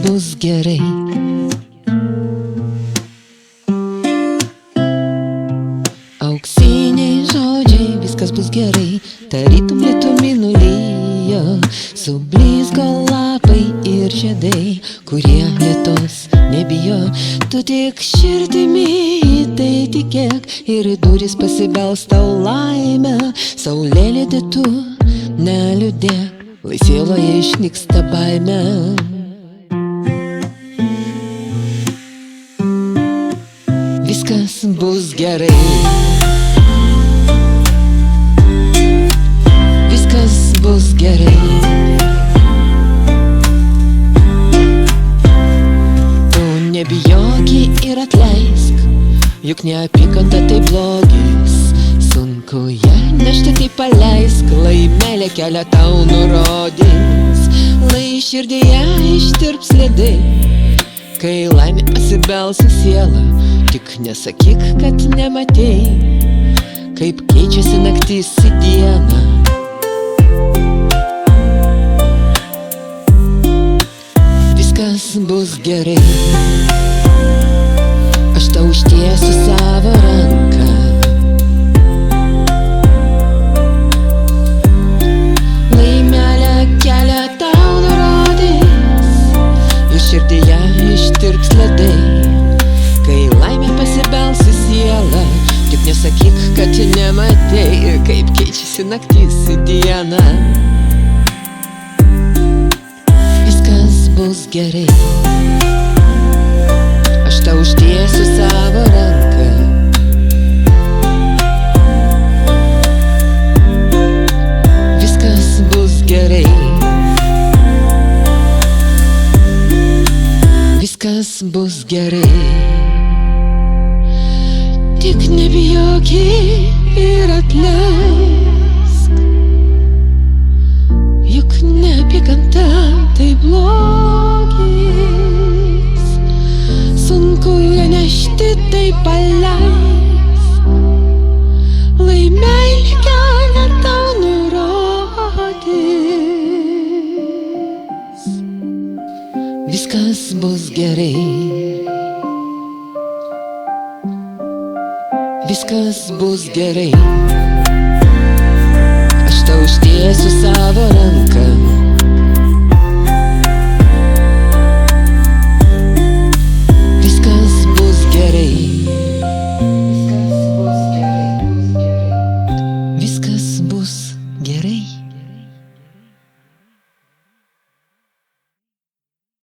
bus gerai. Auksiniai žodžiai, viskas bus gerai, tarytum lietumį nulijo, sublizgo lapai ir žiedai, kurie lietos nebijo. Tu tik širdimi į tai tikėk ir į duris pasibels tau laimę. Saulėlydį tu neliūdėk, lai sieloje išnyksta baimė. Viskas bus gerai. Viskas bus gerai. Tu nebijok ir atleisk, juk neapykanta tai blogis. Sunku ją nešti, tai paleisk, lai meilė kelią tau nurodys, lai širdyje ištirps ledai, kai laimė pasibels į sielą. Tik nesakyk, kad nematei, kaip keičiasi naktis į dieną. Viskas bus gerai. Aš tau ištiesiu savo ranką. Laimelę kelią tau nurodys ir širdyje ištirps ledai, kai laimė pasibels į sielą. Tik nesakyk, kad nematei, kaip keičiasi naktis į dieną. Viskas bus gerai. Aš tau užtiesiu savo ranką. Viskas bus gerai. Viskas bus gerai. Tik nebijok ir atleisk, juk neapykanta tai blogis. Sunku ją nešti, tai paleisk, lai meilė kelią tau nurodys. Viskas bus gerai. Viskas bus gerai.